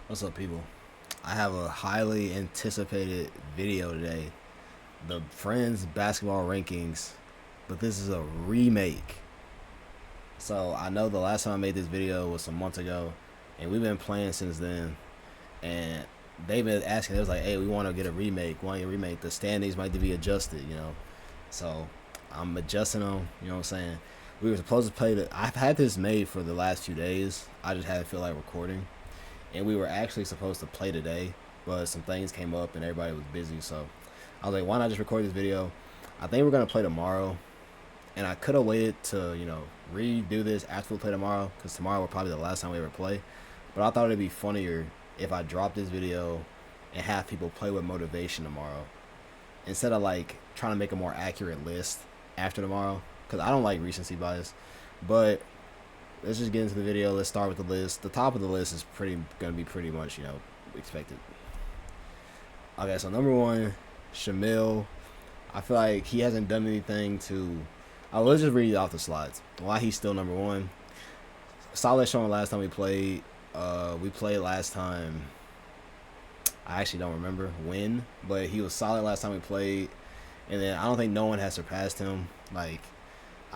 What's up, people? I have a highly anticipated video today. The Friends basketball rankings, but this is a remake. So I know the last time I made this video was some months ago, and we've been playing since then. And they've been asking, it was like, hey, we want to get a remake. We want to get a remake. The standings might be adjusted. So I'm adjusting them, you know what I'm saying? We were supposed to play I've had this made for the last few days. I just hadn't feel like recording, and we were actually supposed to play today, but some things came up and everybody was busy. So I was like, why not just record this video? I think we're gonna play tomorrow, and I could have waited to redo this after we play tomorrow, because tomorrow will probably be the last time we ever play. But I thought it'd be funnier if I dropped this video and have people play with motivation tomorrow, instead of like trying to make a more accurate list after tomorrow, because I don't like recency bias. But let's just get into the video. Let's start with the list. The top of the list is gonna be pretty much expected. Okay, so number one, Shamil. I feel like he hasn't done anything to. Let's just read off the slides. Why he's still number one. Solid showing last time we played. We played last time. I actually don't remember when, but he was solid last time we played. And then I don't think no one has surpassed him.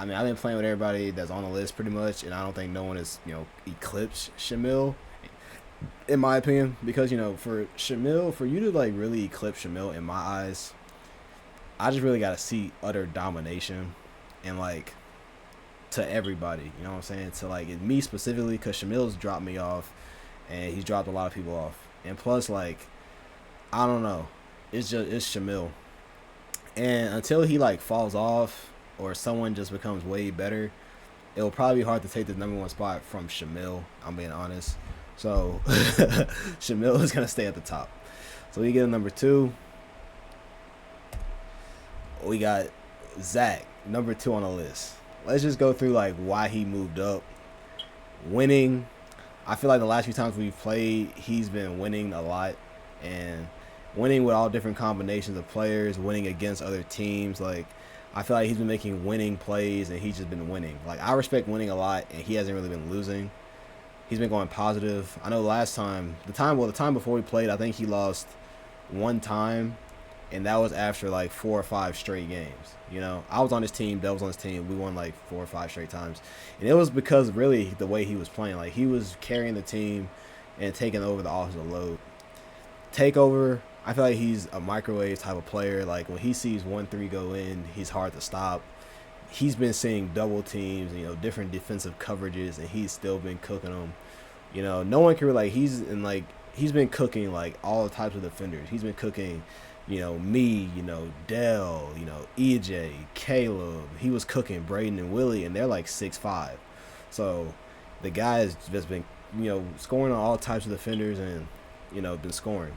I've been playing with everybody that's on the list pretty much, and I don't think no one has eclipsed Shamil, in my opinion. Because for Shamil, for you to like really eclipse Shamil in my eyes, I just really gotta see utter domination, and like to everybody. You know what I'm saying? To like me specifically, because Shamil's dropped me off, and he's dropped a lot of people off. And plus, like, I don't know, it's Shamil, and until he like falls off or someone just becomes way better, it'll probably be hard to take the number one spot from Shamil. I'm being honest. So Shamil is gonna stay at the top. So we get a number two. We got Zach, number two on the list. Let's just go through like why he moved up. Winning. I feel like the last few times we've played, he's been winning a lot, and winning with all different combinations of players, winning against other teams. Like, I feel like he's been making winning plays, and he's just been winning. Like, I respect winning a lot, and he hasn't really been losing. He's been going positive. I know last time, the time before we played, I think he lost one time, and that was after like 4 or 5 straight games. I was on his team, Dell was on his team. We won like 4 or 5 straight times, and it was because really the way he was playing. Like, he was carrying the team and taking over the offensive load. Takeover. I feel like he's a microwave type of player. Like, when he sees 1-3 go in, he's hard to stop. He's been seeing double teams, different defensive coverages, and he's still been cooking them. No one can like he's been cooking like all types of defenders. He's been cooking, me, Dell, EJ, Caleb. He was cooking Braden and Willie, and they're like 6'5". So the guy has just been, scoring on all types of defenders, and been scoring.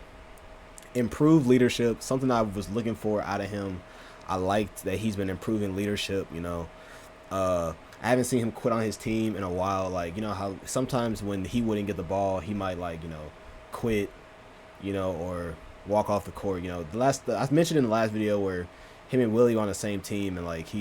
Improved leadership, something I was looking for out of him. I liked that he's been improving leadership. I haven't seen him quit on his team in a while. Like, how sometimes when he wouldn't get the ball, he might like quit, or walk off the court. I mentioned in the last video where him and Willie were on the same team, and like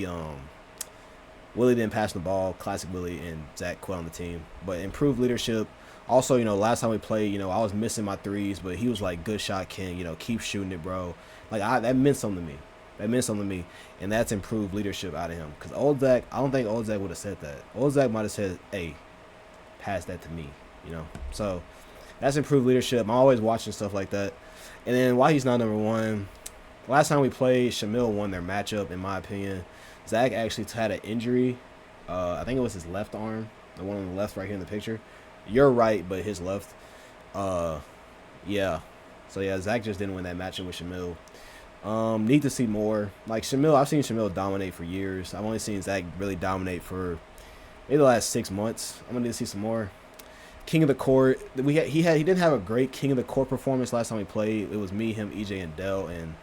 Willie didn't pass the ball, classic Willie, and Zach quit on the team. But improved leadership. Also, last time we played, I was missing my threes, but he was like, good shot, King. Keep shooting it, bro. Like, that meant something to me. That meant something to me, and that's improved leadership out of him. Because old Zach, I don't think old Zach would have said that. Old Zach might have said, hey, pass that to me, So that's improved leadership. I'm always watching stuff like that. And then why he's not number one, last time we played, Shamil won their matchup, in my opinion. Zach actually had an injury. I think it was his left arm, the one on the left right here in the picture. You're right, but his left. Yeah. So, yeah, Zach just didn't win that matchup with Shamil. Need to see more. Like, Shamil, I've seen Shamil dominate for years. I've only seen Zach really dominate for maybe the last 6 months. I'm gonna need to see some more. King of the court. He didn't have a great King of the court performance last time we played. It was me, him, EJ, and Dell. And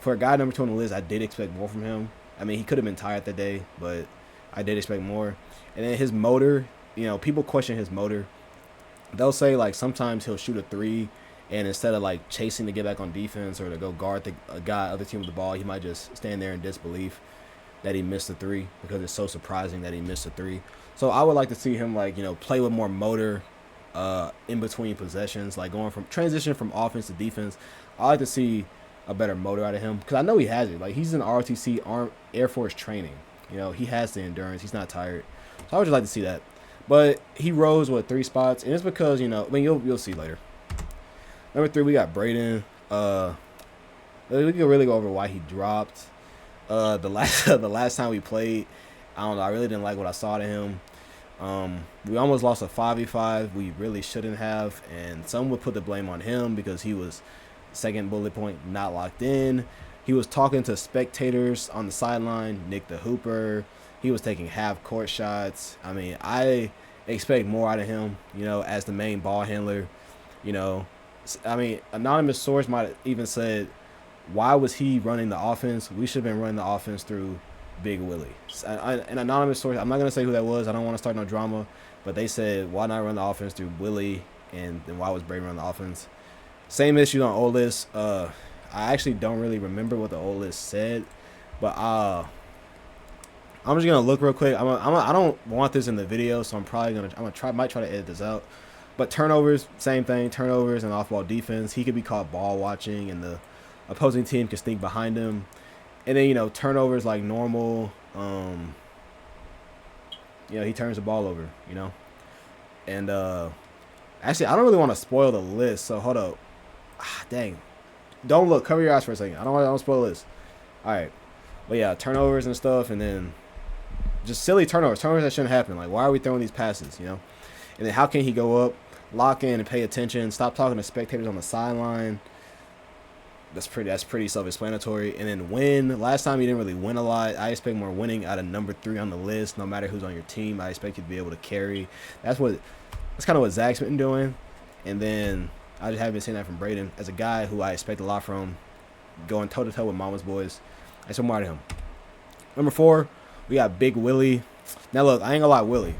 for a guy number 2 on the list, I did expect more from him. I mean, he could have been tired that day, but I did expect more. And then his motor. People question his motor. They'll say like sometimes he'll shoot a three, and instead of like chasing to get back on defense or to go guard a guy other team with the ball, he might just stand there in disbelief that he missed a three, because it's so surprising that he missed a three. So I would like to see him like play with more motor, in between possessions, like going from transition from offense to defense. I like to see a better motor out of him because I know he has it. Like he's in ROTC Air Force training. You know, he has the endurance. He's not tired. So I would just like to see that. But he rose with 3 spots, and it's because I mean you'll see later. Number 3, we got Braden. We can really go over why he dropped. The last time we played, I don't know. I really didn't like what I saw to him. We almost lost a 5v5. We really shouldn't have, and some would put the blame on him because he was second bullet point not locked in. He was talking to spectators on the sideline. Nick the Hooper. He was taking half court shots. I mean, I expect more out of him. As the main ball handler. I mean, anonymous source might have even said, why was he running the offense? We should have been running the offense through Big Willie. An anonymous source, I'm not going to say who that was. I don't want to start no drama. But they said, why not run the offense through Willie? And then why was Brady running the offense? Same issue on old list. I actually don't really remember what the old list said. But I'm just going to look real quick. I don't want this in the video, so might try to edit this out. But turnovers, same thing. Turnovers and off-ball defense. He could be caught ball watching, and the opposing team can sneak behind him. And then, turnovers like normal. He turns the ball over, And actually, I don't really want to spoil the list, so hold up. Dang. Don't look. Cover your eyes for a second. I don't want to spoil the list. All right. But, yeah, turnovers and stuff, and then just silly turnovers. Turnovers that shouldn't happen. Like, why are we throwing these passes, And then how can he go up, lock in, and pay attention, stop talking to spectators on the sideline. That's pretty self-explanatory. And then win. Last time you didn't really win a lot. I expect more winning out of number 3 on the list. No matter who's on your team, I expect you to be able to carry. That's kind of what Zach's been doing. And then I just haven't seen that from Braden as a guy who I expect a lot from, going toe to toe with Mama's boys. I expect more out of him. Number 4, we got Big Willie. Now look, I ain't gonna lie, Willie.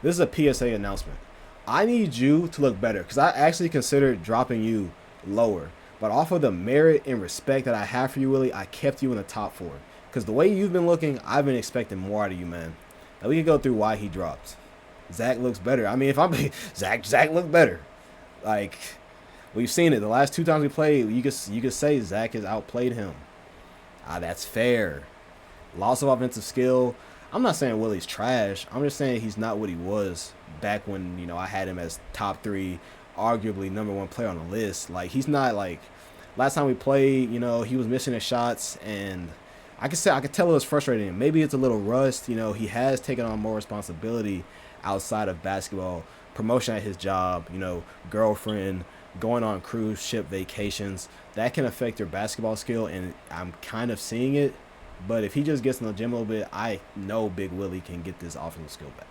This is a PSA announcement. I need you to look better because I actually considered dropping you lower. But off of the merit and respect that I have for you, Willie, I kept you in the top 4. Because the way you've been looking, I've been expecting more out of you, man. Now we can go through why he dropped. Zach looks better. I mean, if I'm Zach looked better. Like, we've seen it. The last 2 times we played, you could say Zach has outplayed him. That's fair. Loss of offensive skill. I'm not saying Willie's trash. I'm just saying he's not what he was back when, I had him as top 3, arguably number 1 player on the list. Like, he's not like last time we played, he was missing his shots, and I could tell it was frustrating him. Maybe it's a little rust. He has taken on more responsibility outside of basketball, promotion at his job, girlfriend, going on cruise ship vacations. That can affect your basketball skill, and I'm kind of seeing it. But if he just gets in the gym a little bit, I know Big Willie can get this offensive skill back.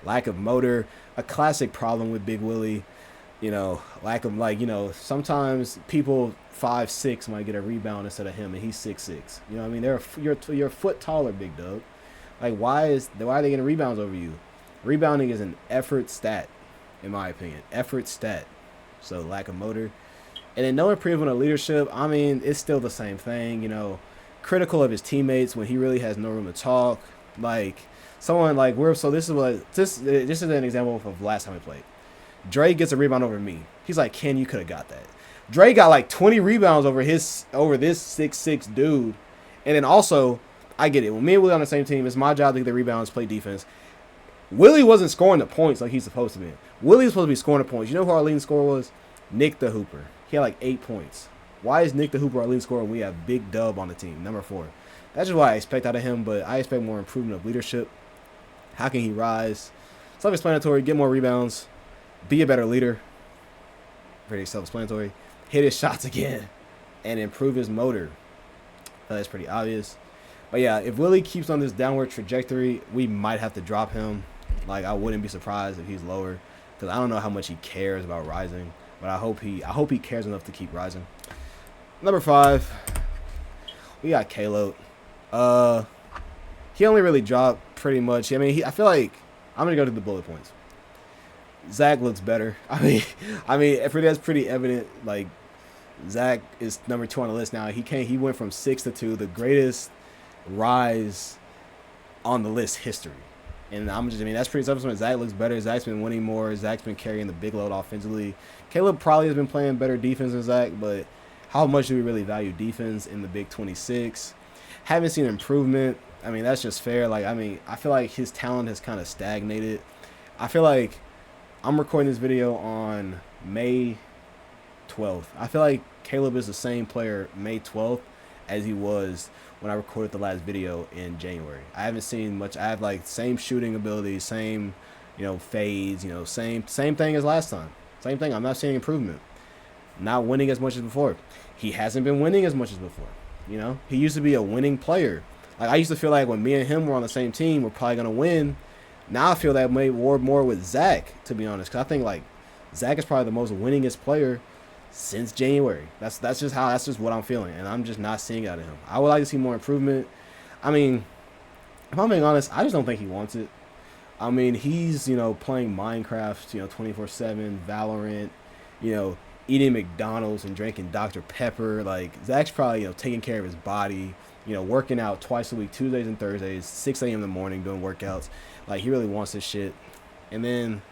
Lack of motor, a classic problem with Big Willie. Lack of, sometimes people 5'6" might get a rebound instead of him, and he's 6'6". You know what I mean? You're a foot taller, big dog. Like, why are they getting rebounds over you? Rebounding is an effort stat, in my opinion. Effort stat. So, lack of motor. And then no improvement of leadership. I mean, it's still the same thing, critical of his teammates when he really has no room to talk. Like, someone like this is an example of last time we played. Dre gets a rebound over me. He's like, Ken, you could have got that. Dre got like 20 rebounds over this 6'6" dude. And then also, I get it. When me and Willie on the same team, it's my job to get the rebounds, play defense. Willie wasn't scoring the points like he's supposed to be. Willie was supposed to be scoring the points. You know who our leading scorer was? Nick the Hooper. He had like 8 points. Why is Nick the Hooper our leading scorer when we have Big Dub on the team, number 4? That's just what I expect out of him, but I expect more improvement of leadership. How can he rise? Self-explanatory, get more rebounds, be a better leader. Very self-explanatory. Hit his shots again and improve his motor. That's pretty obvious. But yeah, if Willie keeps on this downward trajectory, we might have to drop him. Like, I wouldn't be surprised if he's lower because I don't know how much he cares about rising, but I hope he cares enough to keep rising. Number 5, we got Kalo. He only really dropped pretty much. I mean, I feel like I'm gonna go to the bullet points. Zach looks better. I mean, that's pretty evident. Like, Zach is number 2 on the list now. He went from 6 to 2, the greatest rise on the list history. And I mean, that's pretty self-explanatory. Zach looks better. Zach's been winning more. Zach's been carrying the big load offensively. Caleb probably has been playing better defense than Zach, but how much do we really value defense in the Big 26? Haven't seen improvement. I mean, that's just fair. Like, I mean, I feel like his talent has kind of stagnated. I feel like I'm recording this video on May 12th. I feel like Caleb is the same player May 12th as he was when I recorded the last video in January. I haven't seen much. I have like same shooting ability, same, fades, same thing as last time. Same thing. I'm not seeing improvement. Not winning as much as before. He hasn't been winning as much as before. He used to be a winning player. Like, I used to feel like when me and him were on the same team, we're probably gonna win. Now I feel that may war more with Zach, to be honest, because I think like Zach is probably the most winningest player since January. That's just what I'm feeling, and I'm just not seeing it out of him. I would like to see more improvement. I mean, if I'm being honest, I just don't think he wants it. I mean, he's playing Minecraft, 24/7, Valorant, eating McDonald's and drinking Dr. Pepper. Like, Zach's probably taking care of his body, working out twice a week, Tuesdays and Thursdays, 6 a.m. in the morning doing workouts. Like, he really wants this shit. And then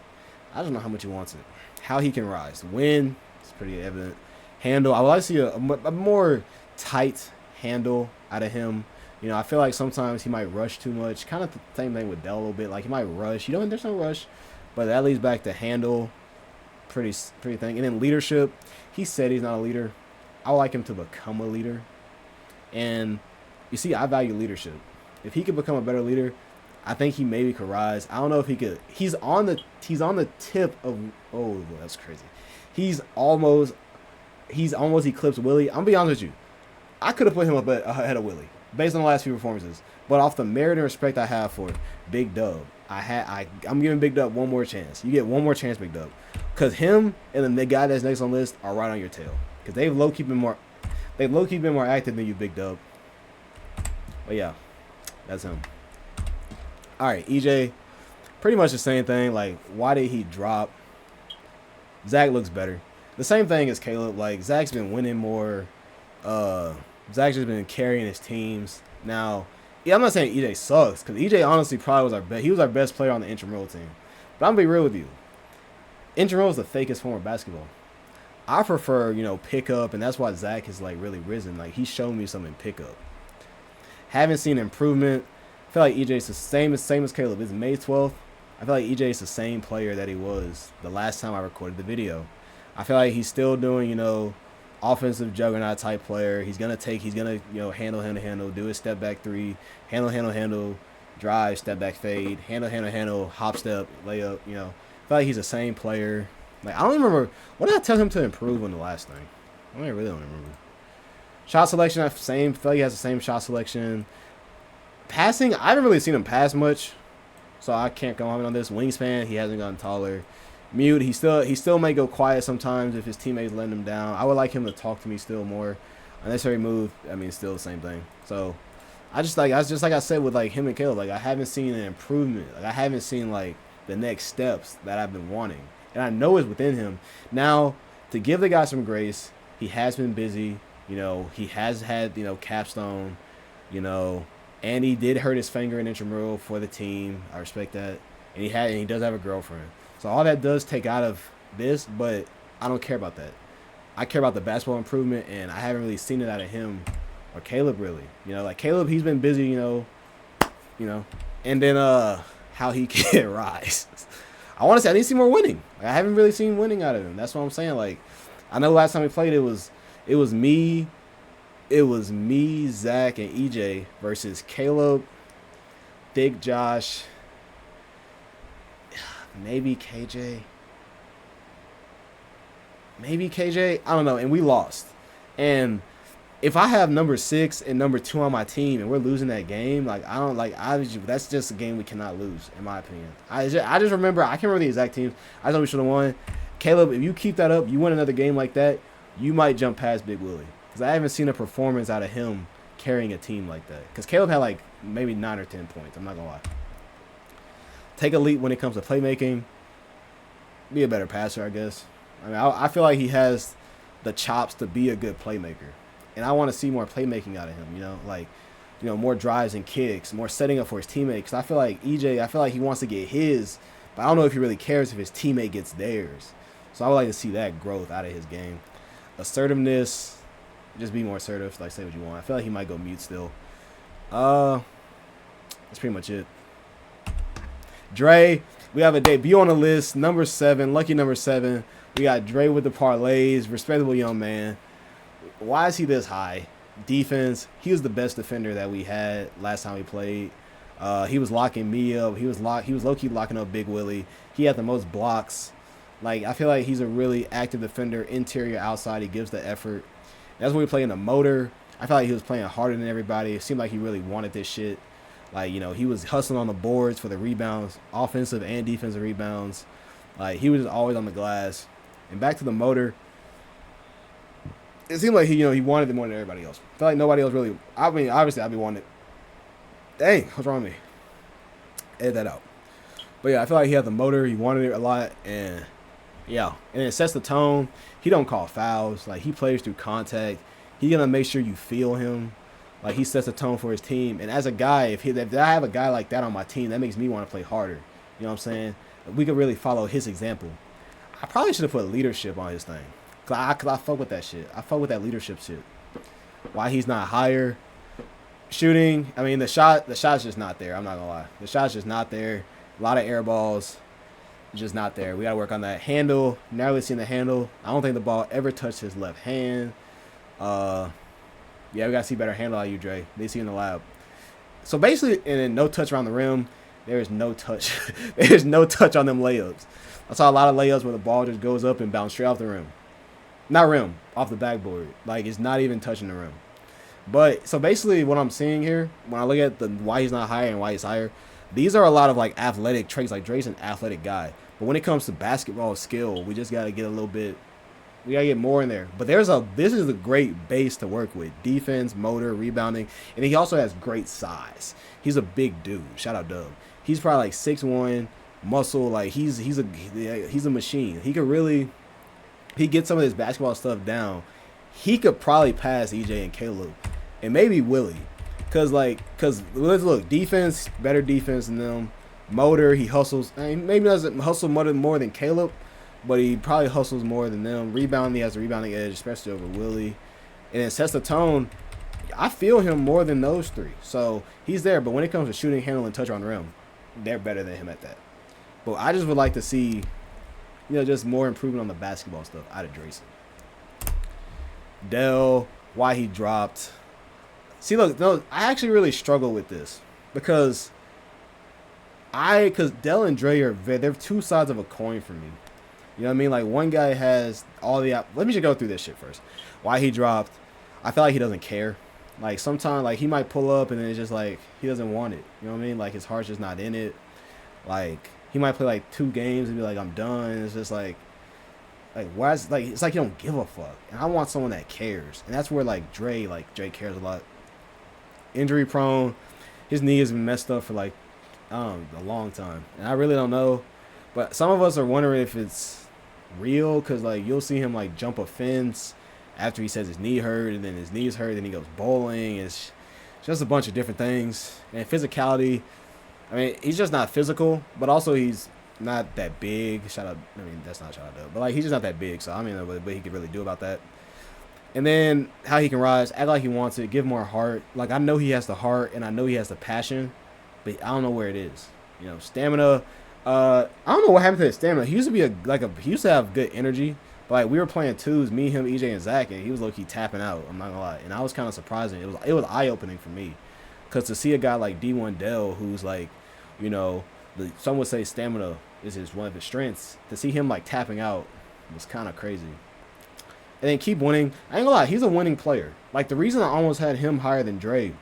I don't know how much he wants it. How he can rise, win. It's pretty evident. Handle. I would like to see a more tight handle out of him. I feel like sometimes he might rush too much. Kind of the same thing with Dell a little bit. Like, he might rush. There's no rush. But that leads back to handle. Pretty thing. And then leadership. He said he's not a leader. I would like him to become a leader. And you see, I value leadership. If he could become a better leader, I think he maybe could rise. I don't know if he could. He's on the tip of. Oh, that's crazy. He's almost eclipsed Willie. I'm gonna be honest with you. I could have put him up ahead of Willie based on the last few performances, but off the merit and respect I have for Big Dub, I'm giving Big Dub one more chance. You get one more chance, Big Dub, because him and then the guy that's next on the list are right on your tail, because they've low key been more active than you, Big Dub. But yeah, that's him. All right, EJ, pretty much the same thing. Like, why did he drop? Zach looks better. The same thing as Caleb. Like, Zach's been winning more. Zach's just been carrying his teams. Now, yeah, I'm not saying EJ sucks, because EJ honestly probably was our best. He was our best player on the intramural team. But I'm gonna be real with you. Intramural is the fakest form of basketball. I prefer, pickup, and that's why Zach has like really risen. Like, he's shown me something pickup. Haven't seen improvement. I feel like EJ's the same as Caleb. It's May 12th. I feel like EJ's the same player that he was the last time I recorded the video. I feel like he's still doing, offensive juggernaut type player. He's gonna handle, do his step back three, handle, drive, step back fade, handle, hop step, layup. I feel like he's the same player. Like, I don't even remember, what did I tell him to improve on the last thing? I really don't remember. Shot selection, I feel like he has the same shot selection. Passing, I haven't really seen him pass much, so I can't comment on this. Wingspan, he hasn't gotten taller. Mute, he still may go quiet sometimes if his teammates letting him down. I would like him to talk to me still more. Unnecessary move, I mean, still the same thing. So just like I said with like him and Caleb, like, I haven't seen an improvement. Like, I haven't seen like the next steps that I've been wanting, and I know it's within him. Now, to give the guy some grace, he has been busy. He has had capstone. And he did hurt his finger in intramural for the team. I respect that. And he does have a girlfriend. So all that does take out of this, but I don't care about that. I care about the basketball improvement, and I haven't really seen it out of him or Caleb really. Like Caleb, he's been busy, and then how he can rise. I want to say I need to see more winning. Like, I haven't really seen winning out of him. That's what I'm saying. Like, I know last time we played, it was me, Zach, and EJ versus Caleb, Big Josh, maybe KJ. I don't know. And we lost. And if I have number 6 and number 2 on my team and we're losing that game, like, that's just a game we cannot lose, in my opinion. I just remember, I can't remember the exact teams. I know we should have won. Caleb, if you keep that up, you win another game like that, you might jump past Big Willie. Because I haven't seen a performance out of him carrying a team like that. Because Caleb had like maybe 9 or 10 points. I'm not going to lie. Take a leap when it comes to playmaking. Be a better passer, I guess. I mean, I feel like he has the chops to be a good playmaker. And I want to see more playmaking out of him, Like, more drives and kicks, more setting up for his teammates. I feel like EJ, I feel like he wants to get his, but I don't know if he really cares if his teammate gets theirs. So I would like to see that growth out of his game. Assertiveness, just be more assertive. Like, say what you want. I feel like he might go mute still. That's pretty much it. Dre, we have a debut on the list. Number 7, lucky number 7. We got Dre with the parlays. Respectable young man. Why is he this high? Defense. He was the best defender that we had last time we played. He was locking me up. He was low-key locking up Big Willie. He had the most blocks. Like, I feel like he's a really active defender, interior, outside. He gives the effort. That's when we play in the motor. I felt like he was playing harder than everybody. It seemed like he really wanted this shit. Like, he was hustling on the boards for the rebounds, offensive and defensive rebounds. Like, he was just always on the glass. And back to the motor. It seemed like he wanted it more than everybody else. I feel like nobody else really. I mean, obviously, I'd be wanting it. Dang, what's wrong with me? Edit that out. But yeah, I feel like he had the motor. He wanted it a lot, and yeah, and it sets the tone. He don't call fouls. Like, he plays through contact. He's gonna make sure you feel him. Like, he sets the tone for his team. And as a guy, if I have a guy like that on my team, that makes me want to play harder. You know what I'm saying? We could really follow his example. I probably should have put leadership on his thing. Cause I fuck with that shit. I fuck with that leadership shit. Why he's not higher? Shooting. I mean, the shot's just not there. I'm not gonna lie. The shot's just not there. A lot of air balls. Just not there. We gotta work on that handle. Now we've seen the handle. I don't think the ball ever touched his left hand. Yeah, we gotta see better handle out of you, Dre. They see in the lab. So basically, and then no touch around the rim. There is no touch. There's no touch on them layups. I saw a lot of layups where the ball just goes up and bounces straight off the rim. Not rim, off the backboard. Like, it's not even touching the rim. But so basically, what I'm seeing here, when I look at why he's not higher and why he's higher, these are a lot of like athletic traits. Like, Dre's an athletic guy, but when it comes to basketball skill, we just gotta get a little bit. We gotta get more in there. But this is a great base to work with: defense, motor, rebounding, and he also has great size. He's a big dude. Shout out Dub. He's probably like 6'1", muscle. Like, he's a machine. He could really, he gets some of his basketball stuff down. He could probably pass EJ and Caleb, and maybe Willie, cause let's look, defense, better defense than them. Motor, he hustles. I mean, maybe doesn't hustle more than Caleb, but he probably hustles more than them. Rebounding, he has a rebounding edge, especially over Willie, and it sets the tone. I feel him more than those three, so he's there. But when it comes to shooting, handle, and touch on the rim, they're better than him at that. But I just would like to see, just more improvement on the basketball stuff out of Drayson. Dell, why he dropped. See, look, no, I actually really struggle with this because Dell and Dre they're two sides of a coin for me. You know what I mean? Like, one guy has all the. Let me just go through this shit first. Why he dropped. I feel like he doesn't care. Like, sometimes, like, he might pull up and then it's just like he doesn't want it. You know what I mean? Like, his heart's just not in it. Like, he might play like 2 games and be like, I'm done. It's just like why is, like, it's like you don't give a fuck. And I want someone that cares. And that's where Dre cares a lot. Injury prone. His knee has been messed up for like a long time. And I really don't know. But some of us are wondering if it's real, because like you'll see him like jump a fence after he says his knee hurt, and then his knee's hurt, then he goes bowling. It's just a bunch of different things. And physicality, I mean, he's just not physical, but also he's not that big. Shout out, I mean, that's not shout out, but like, he's just not that big, so I mean, what he could really do about that. And then how he can rise, act like he wants it, give more heart. Like, I know he has the heart and I know he has the passion, but I don't know where it is. Stamina. I don't know what happened to his stamina. He used to be he used to have good energy. But like, we were playing twos, me, him, EJ, and Zach, and he was low-key tapping out. I'm not gonna lie, and I was kind of surprising. It was eye-opening for me, because to see a guy like D1 Dell, who's like, some would say stamina is one of his strengths. To see him like tapping out was kind of crazy. And then keep winning. I ain't gonna lie, he's a winning player. Like, the reason I almost had him higher than Dre,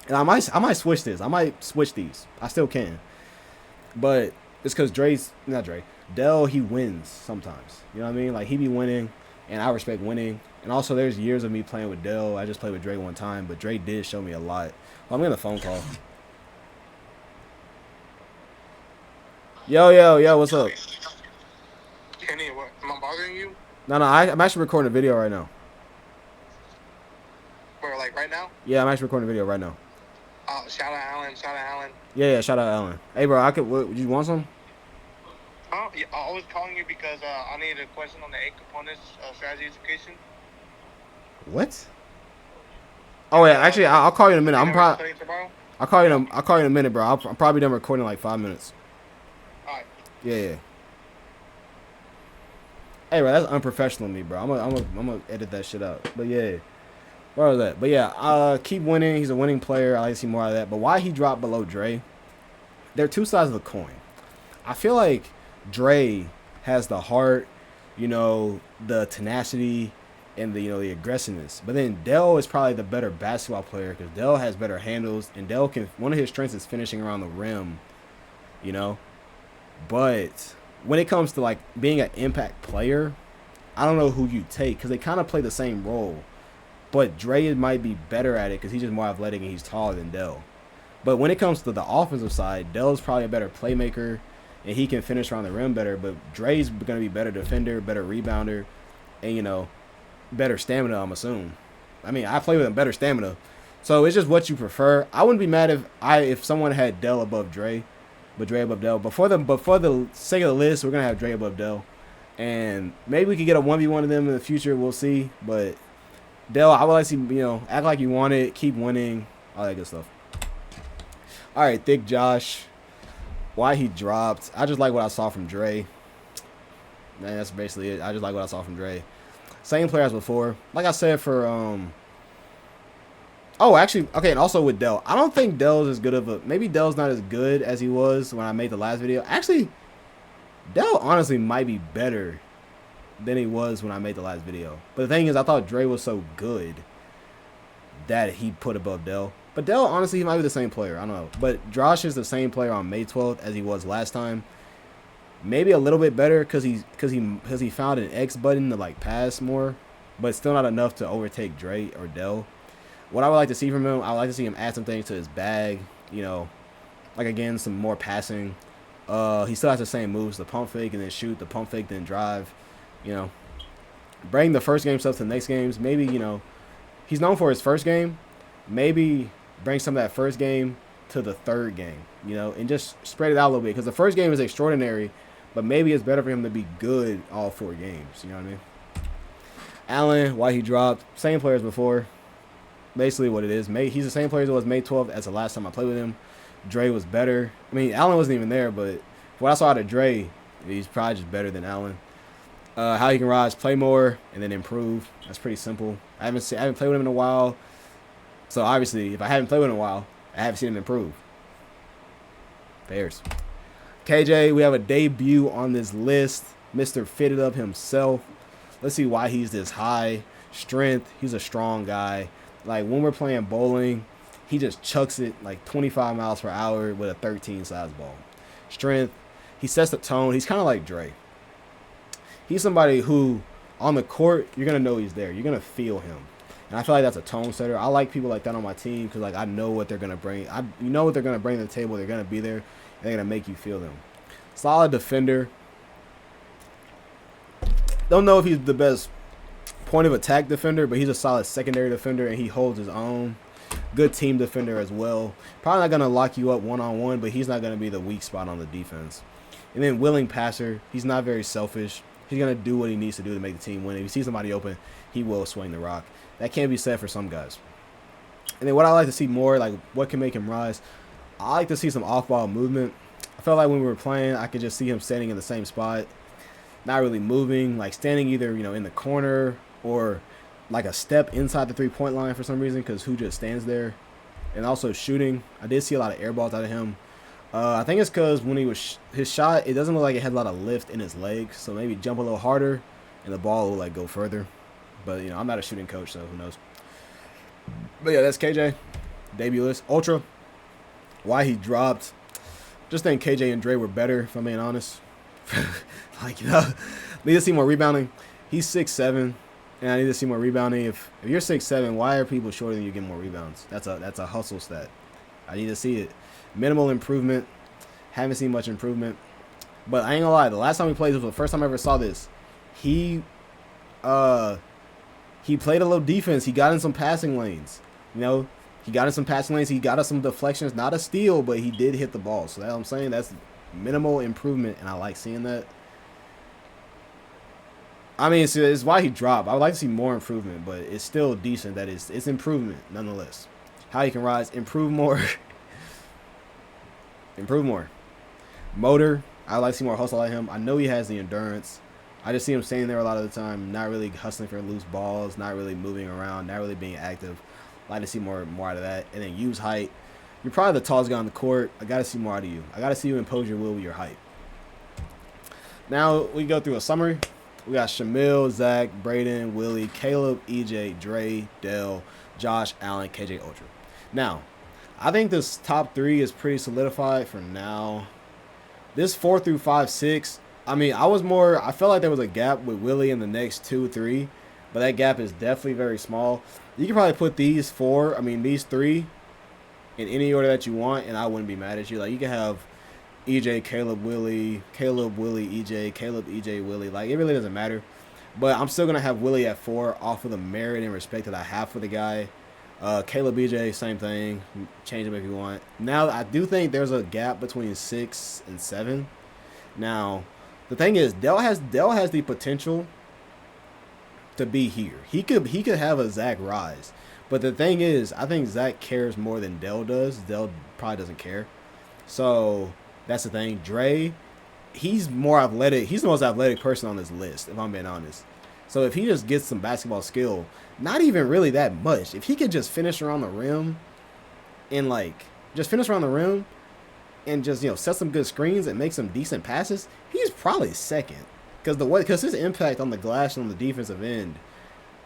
and I might switch this. I might switch these. I still can, but it's because Dell, he wins sometimes. You know what I mean? Like, he be winning, and I respect winning. And also, there's years of me playing with Dell. I just played with Dre one time, but Dre did show me a lot. Well, I'm getting a phone call. Yo, what's up? Kenny, what? Am I bothering you? No, I'm actually recording a video right now. Or like right now? Yeah, I'm actually recording a video right now. Shout out Allen. Shout out Allen. Yeah, shout out Allen. Hey, bro, would you want some? Oh, yeah, I was calling you because I need a question on the 8 components strategy education. What? You Oh know yeah, the actually, I'll call you in a minute. you know we're studying tomorrow. I'll call you in a minute, bro. I'm probably done recording in like 5 minutes. All right. Yeah. Hey, bro, that's unprofessional of me, bro. I'm gonna edit that shit out. But yeah, where was that? But yeah, keep winning. He's a winning player. I like to see more of that. But why he dropped below Dre? They're two sides of the coin. I feel like Dre has the heart, the tenacity, and the aggressiveness. But then Dell is probably the better basketball player because Dell has better handles, and Dell can. One of his strengths is finishing around the rim, you know. But when it comes to like being an impact player, I don't know who you take because they kind of play the same role. But Dre might be better at it because he's just more athletic and he's taller than Dell. But when it comes to the offensive side, Dell's probably a better playmaker and he can finish around the rim better. But Dre's going to be better defender, better rebounder, and better stamina, I'm assuming. I mean, I play with him better stamina. So it's just what you prefer. I wouldn't be mad if someone had Dell above Dre, but Dre above Dell. But for the sake of the list, we're gonna have Dre above Dell. And maybe we could get a 1v1 of them in the future, we'll see. But Dell, I would like to see, act like you want it, keep winning, all that good stuff. Alright, Thick Josh. Why he dropped. I just like what I saw from Dre. Man, that's basically it. I just like what I saw from Dre. Same player as before. Like I said for oh, actually, okay, and also with Dell. I don't think Dell's as good of a maybe Dell's not as good as he was when I made the last video. Actually, Dell honestly might be better than he was when I made the last video. But the thing is, I thought Dre was so good that he put above Dell. But Dell, honestly, he might be the same player. I don't know. But Josh is the same player on May 12th as he was last time. Maybe a little bit better because he found an X button to like pass more, but still not enough to overtake Dre or Dell. What I would like to see from him, I would like to see him add some things to his bag. Like again, some more passing. He still has the same moves: the pump fake and then shoot, the pump fake then drive. Bring the first game stuff to the next games. Maybe he's known for his first game. Maybe bring some of that first game to the third game, and just spread it out a little bit. Because the first game is extraordinary, but maybe it's better for him to be good all 4 games. You know what I mean? Allen, why he dropped? Same player as before. Basically what it is. He's the same player as it was May 12th as the last time I played with him. Dre was better. I mean, Allen wasn't even there, but what I saw out of Dre, he's probably just better than Allen. How he can rise, play more, and then improve. That's pretty simple. I haven't played with him in a while. So obviously, if I haven't played with him in a while, I haven't seen him improve. Bears. KJ, we have a debut on this list. Mr. Fitted Up himself. Let's see why he's this high. Strength. He's a strong guy. Like when we're playing bowling, he just chucks it like 25 miles per hour with a 13 size ball. Strength. He sets the tone. He's kind of like Dre. He's somebody who, on the court, you're going to know he's there. You're going to feel him. And I feel like that's a tone setter. I like people like that on my team because like I know what they're going to bring. You know what they're going to bring to the table. They're going to be there. And they're going to make you feel them. Solid defender. Don't know if he's the best point of attack defender, but he's a solid secondary defender and he holds his own. Good team defender as well. Probably not going to lock you up one-on-one, but he's not going to be the weak spot on the defense. And then willing passer. He's not very selfish. He's going to do what he needs to do to make the team win. If you see somebody open, he will swing the rock. That can't be said for some guys. And then what I like to see more, like what can make him rise, I like to see some off-ball movement. I felt like when we were playing, I could just see him standing in the same spot, not really moving, like standing either, in the corner or like a step inside the three-point line for some reason because who just stands there. And also shooting. I did see a lot of air balls out of him. I think it's because when he was his shot, it doesn't look like it had a lot of lift in his legs. So maybe jump a little harder and the ball will like go further. But, I'm not a shooting coach, so who knows. But, yeah, that's KJ. Debut list. Ultra. Why he dropped. Just think KJ and Dre were better, if I'm being honest. Need to see more rebounding. He's 6'7", and I need to see more rebounding. If you're 6'7", why are people shorter than you getting more rebounds? That's a hustle stat. I need to see it. Minimal improvement. Haven't seen much improvement. But I ain't gonna lie. The last time we played, this was the first time I ever saw this. He played a little defense. He got in some passing lanes. He got in some passing lanes. He got us some deflections. Not a steal, but he did hit the ball. So that's what I'm saying. That's minimal improvement, and I like seeing that. I mean, it's why he dropped. I would like to see more improvement, but it's still decent. That it's improvement nonetheless. How he can rise, improve more, improve more. Motor, I would like to see more hustle like him. I know he has the endurance. I just see him staying there a lot of the time, not really hustling for loose balls, not really moving around, not really being active. I like to see more out of that. And then use height. You're probably the tallest guy on the court. I got to see more out of you. I got to see you impose your will with your height. Now we go through a summary. We got Shamil, Zach, Braden, Willie, Caleb, EJ, Dre, Dell, Josh, Allen, KJ, Ultra. Now, I think this top 3 is pretty solidified for now. This 4 through 5, 6, I mean, I felt like there was a gap with Willie in the next 2, 3, but that gap is definitely very small. You can probably put these 3 in any order that you want, and I wouldn't be mad at you. Like, you can have EJ, Caleb, Willie, EJ, Caleb, EJ, Willie. Like, it really doesn't matter. But I'm still going to have Willie at 4 off of the merit and respect that I have for the guy. Caleb, EJ, same thing. Change him if you want. Now, I do think there's a gap between 6 and 7. Now, the thing is, Dell has the potential to be here. He could have a Zach rise. But the thing is, I think Zach cares more than Dell does. Dell probably doesn't care. So that's the thing. Dre, he's more athletic. He's the most athletic person on this list, if I'm being honest. So if he just gets some basketball skill, not even really that much. If he could just finish around the rim and just set some good screens and make some decent passes, he's probably second. Because his impact on the glass and on the defensive end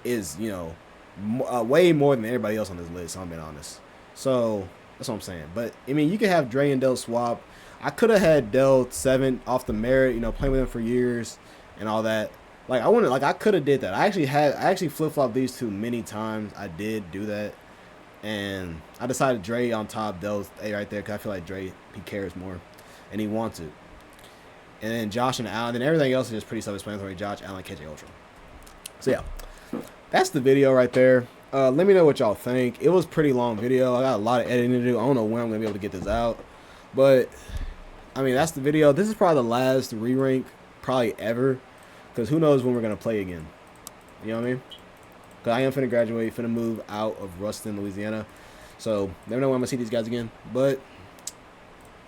is, way more than everybody else on this list, if I'm being honest. So that's what I'm saying. But I mean, you could have Dre and Dell swap. I could have had Dell 7 off the merit, playing with him for years and all that. I could have did that. I actually flip-flopped these 2 many times. I did do that. And I decided Dre on top, Dell's A right there, because I feel like Dre, he cares more. And he wants it. And then Josh and Allen, and everything else is just pretty self-explanatory. Josh, Allen, KJ, Ultra. So yeah, that's the video right there. Let me know what y'all think. It was a pretty long video. I got a lot of editing to do. I don't know when I'm going to be able to get this out. But, I mean, that's the video. This is probably the last re-rank probably ever. Because who knows when we're going to play again. You know what I mean? Because I am finna graduate, finna move out of Ruston, Louisiana. So, never know when I'm going to see these guys again. But,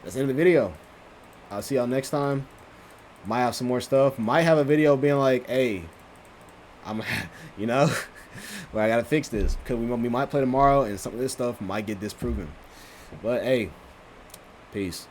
that's the end of the video. I'll see y'all next time. Might have some more stuff. Might have a video being like, hey, I'm, where I got to fix this. Because we might play tomorrow and some of this stuff might get disproven. But, hey, peace.